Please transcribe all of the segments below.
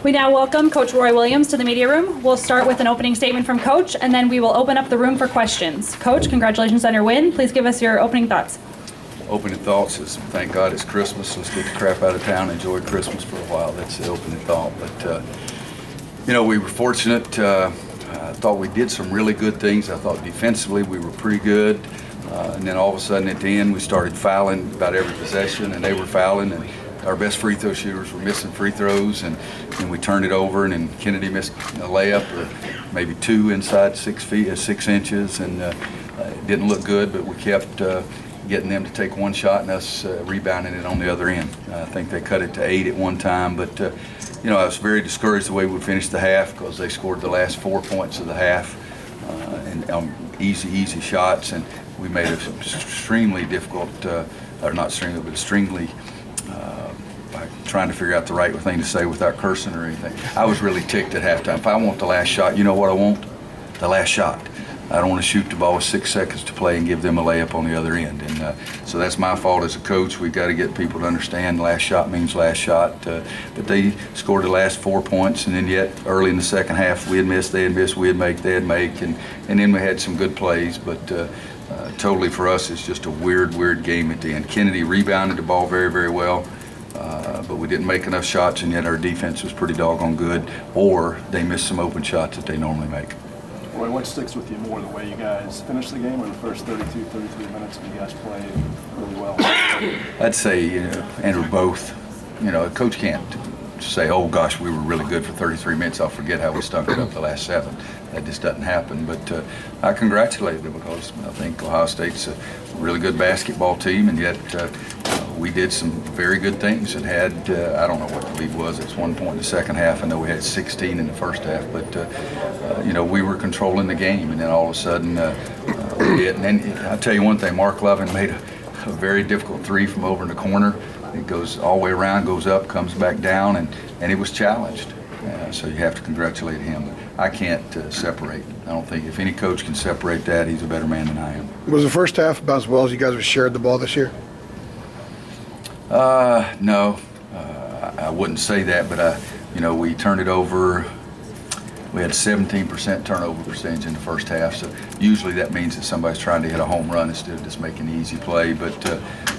We now welcome Coach Roy Williams to the media room. We'll start with an opening statement from Coach, and then we will open up the room for questions. Coach, congratulations on your win. Please give us your opening thoughts. Opening thoughts is, thank God it's Christmas. Let's get the crap out of town and enjoy Christmas for a while. That's the opening thought. But, we were fortunate. I thought we did some really good things. I thought defensively we were pretty good. And then all of a sudden at the end we started fouling about every possession, and they were fouling. And our best free throw shooters were missing free throws, and we turned it over, and then Kennedy missed a layup, or maybe two inside 6 inches, and it didn't look good, but we kept getting them to take one shot and us rebounding it on the other end. I think they cut it to 8 at one time, but I was very discouraged the way we finished the half, because they scored the last 4 points of the half, and easy shots, and we made it extremely difficult, or not extremely, but extremely trying to figure out the right thing to say without cursing or anything. I was really ticked at halftime. If I want the last shot, you know what I want? The last shot. I don't want to shoot the ball with 6 seconds to play and give them a layup on the other end. And so that's my fault as a coach. We've got to get people to understand last shot means last shot. But they scored the last 4 points, and then yet early in the second half we had missed, they had missed, we had make, they had make, and then we had some good plays. But totally for us it's just a weird game at the end. Kennedy rebounded the ball very, very well. But we didn't make enough shots, and yet our defense was pretty doggone good, or they missed some open shots that they normally make. Roy, what sticks with you more, the way you guys finished the game or the first 32, 33 minutes when you guys played really well? I'd say, Andrew, both. A coach can't say, oh gosh, we were really good for 33 minutes. I'll forget how we stunk it up the last 7. That just doesn't happen. But I congratulate them, because I think Ohio State's a really good basketball team, and yet we did some very good things and had, I don't know what the lead was. It's 1 point in the second half. I know we had 16 in the first half, but, we were controlling the game, and then all of a sudden we did. And then I'll tell you one thing, Mark Lovin made a very difficult 3 from over in the corner. It goes all the way around, goes up, comes back down, and it was challenged. So you have to congratulate him. I can't separate. I don't think if any coach can separate that, he's a better man than I am. Was the first half about as well as you guys have shared the ball this year? No, I wouldn't say that, but we turned it over. We had 17% turnover percentage in the first half, so usually that means that somebody's trying to hit a home run instead of just making an easy play. But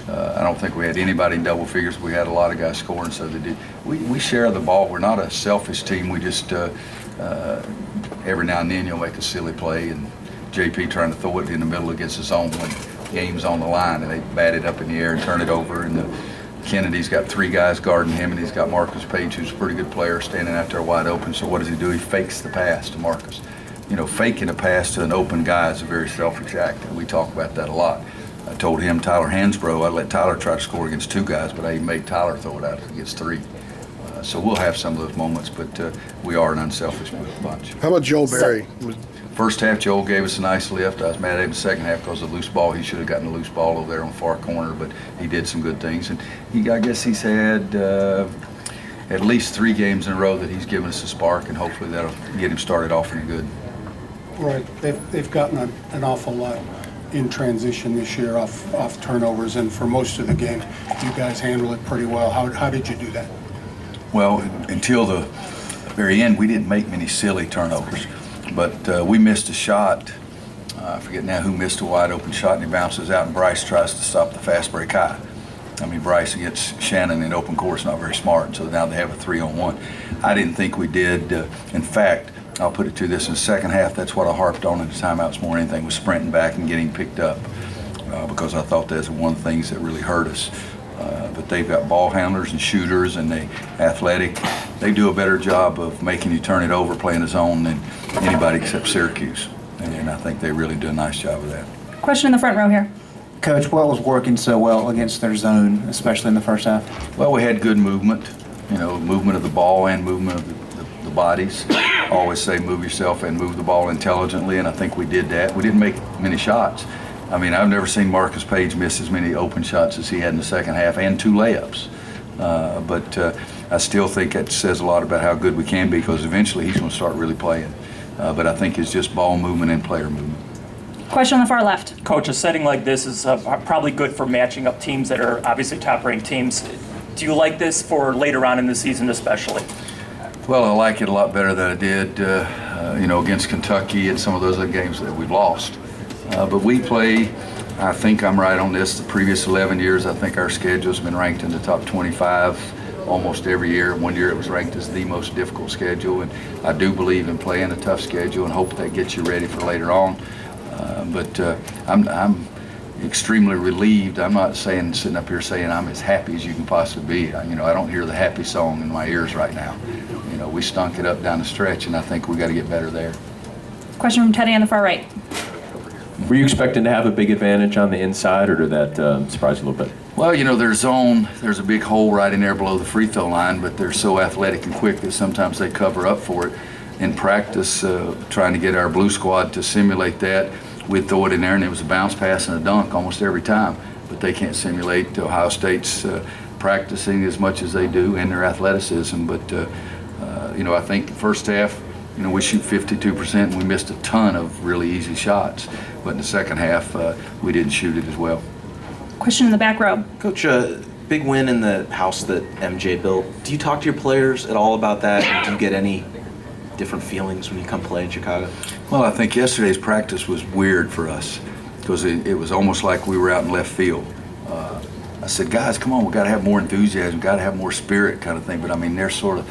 I don't think we had anybody in double figures. We had a lot of guys scoring, so we share the ball. We're not a selfish team. We just every now and then you'll make a silly play, and JP trying to throw it in the middle against his own when the game's on the line, and they bat it up in the air and turn it over, and Kennedy's got 3 guys guarding him, and he's got Marcus Page, who's a pretty good player, standing out there wide open. So what does he do? He fakes the pass to Marcus. Faking a pass to an open guy is a very selfish act, and we talk about that a lot. I told him, Tyler Hansbrough, I'd let Tyler try to score against 2 guys, but I even made Tyler throw it out against 3. So we'll have some of those moments, but we are an unselfish bunch. How about Joel Berry? First half, Joel gave us a nice lift. I was mad at him in the second half because of the loose ball. He should have gotten a loose ball over there on the far corner, but he did some good things. And I guess he's had at least 3 games in a row that he's given us a spark, and hopefully that'll get him started off in good. Right. They've gotten an awful lot in transition this year off turnovers, and for most of the game, you guys handle it pretty well. How did you do that? Well, until the very end, we didn't make many silly turnovers. But we missed a shot. I forget now who missed a wide open shot, and he bounces out, and Bryce tries to stop the fast break high. Bryce against Shannon in open court is not very smart, so now they have a 3-on-1. I didn't think we did. In fact, I'll put it to this, in the second half, that's what I harped on in the timeouts more than anything, was sprinting back and getting picked up, because I thought that's one of the things that really hurt us. But they've got ball handlers and shooters, and they athletic. They do a better job of making you turn it over playing a zone than anybody except Syracuse. And I think they really do a nice job of that. Question in the front row here. Coach, what was working so well against their zone, especially in the first half? Well, we had good movement, movement of the ball and movement of the bodies. I always say move yourself and move the ball intelligently, and I think we did that. We didn't make many shots. I've never seen Marcus Page miss as many open shots as he had in the second half, and 2 layups. But I still think that says a lot about how good we can be, because eventually he's going to start really playing. But I think it's just ball movement and player movement. Question on the far left. Coach, a setting like this is probably good for matching up teams that are obviously top-ranked teams. Do you like this for later on in the season especially? Well, I like it a lot better than I did, against Kentucky and some of those other games that we've lost. But we play, I think I'm right on this, the previous 11 years, I think our schedule's been ranked in the top 25 almost every year. One year it was ranked as the most difficult schedule, and I do believe in playing a tough schedule and hope that gets you ready for later on. But I'm extremely relieved. I'm not sitting up here saying I'm as happy as you can possibly be. I don't hear the happy song in my ears right now. We stunk it up down the stretch, and I think we got to get better there. Question from Teddy on the far right. Were you expecting to have a big advantage on the inside, or did that surprise you a little bit? Well, their zone, there's a big hole right in there below the free throw line, but they're so athletic and quick that sometimes they cover up for it. In practice, trying to get our blue squad to simulate that, we'd throw it in there, and it was a bounce pass and a dunk almost every time. But they can't simulate Ohio State's practicing as much as they do and their athleticism. But, I think the first half, we shoot 52% and we missed a ton of really easy shots. But in the second half, we didn't shoot it as well. Question in the back row. Coach, big win in the house that MJ built. Do you talk to your players at all about that? And do you get any different feelings when you come play in Chicago? Well, I think yesterday's practice was weird for us because it was almost like we were out in left field. I said, guys, come on, we got to have more enthusiasm, got to have more spirit kind of thing. But, they're sort of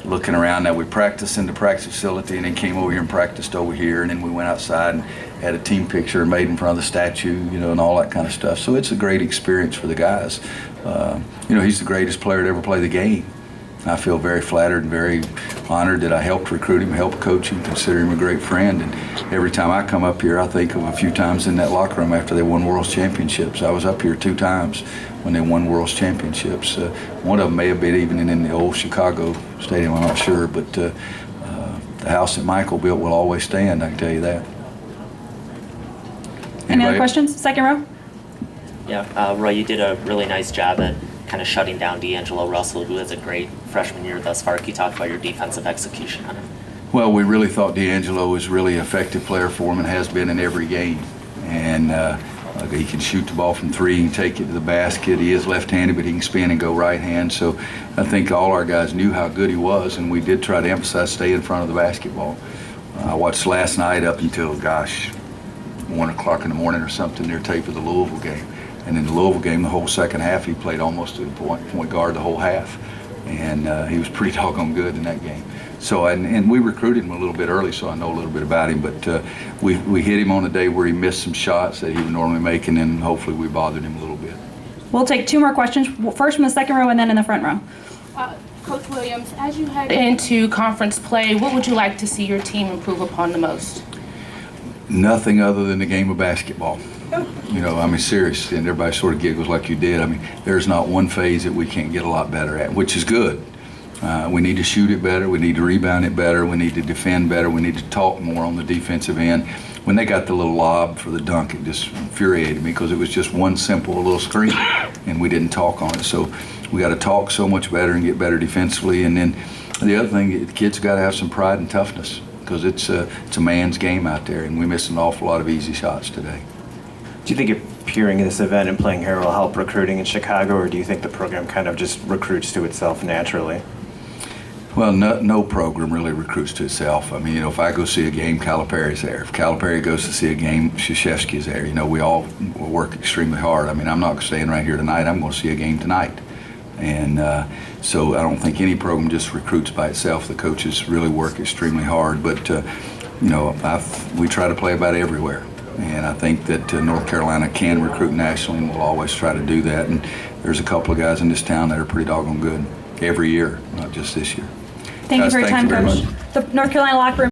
looking around. Now, we practiced in the practice facility and then came over here and practiced over here, and then we went outside and had a team picture made in front of the statue, and all that kind of stuff. So it's a great experience for the guys. He's the greatest player to ever play the game. I feel very flattered and very honored that I helped recruit him, helped coach him, consider him a great friend. And every time I come up here, I think of a few times in that locker room after they won World Championships. I was up here 2 times when they won World Championships. One of them may have been even in the old Chicago Stadium, I'm not sure. But the house that Michael built will always stand, I can tell you that. Any other questions? Second row. Yeah, Roy, you did a really nice job at kind of shutting down D'Angelo Russell, who has a great freshman year thus far. Can you talk about your defensive execution on him? Well, we really thought D'Angelo was really an effective player for him and has been in every game. And he can shoot the ball from 3 and take it to the basket. He is left-handed, but he can spin and go right-hand. So I think all our guys knew how good he was, and we did try to emphasize stay in front of the basketball. I watched last night up until, 1 o'clock in the morning or something, their tape of the Louisville game. And in the Louisville game, the whole second half, he played almost to the point guard the whole half. And he was pretty doggone good in that game. So, and we recruited him a little bit early, so I know a little bit about him. But we hit him on a day where he missed some shots that he would normally make, and then hopefully we bothered him a little bit. We'll take 2 more questions, first from the second row and then in the front row. Coach Williams, as you head into conference play, what would you like to see your team improve upon the most? Nothing other than the game of basketball. Seriously, and everybody sort of giggles like you did. There's not one phase that we can't get a lot better at, which is good. We need to shoot it better. We need to rebound it better. We need to defend better. We need to talk more on the defensive end. When they got the little lob for the dunk, it just infuriated me because it was just one simple little screen, and we didn't talk on it. So we got to talk so much better and get better defensively. And then the other thing, the kids got to have some pride and toughness because it's a man's game out there, and we missed an awful lot of easy shots today. Do you think appearing in this event and playing here will help recruiting in Chicago, or do you think the program kind of just recruits to itself naturally? Well, no program really recruits to itself. If I go see a game, Calipari's there. If Calipari goes to see a game, Krzyzewski's there. We all work extremely hard. I'm not staying right here tonight. I'm going to see a game tonight. And so I don't think any program just recruits by itself. The coaches really work extremely hard. But, we try to play about everywhere. And I think that North Carolina can recruit nationally, and we'll always try to do that. And there's a couple of guys in this town that are pretty doggone good every year, not just this year. Thank you for your time, Coach. The North Carolina locker room.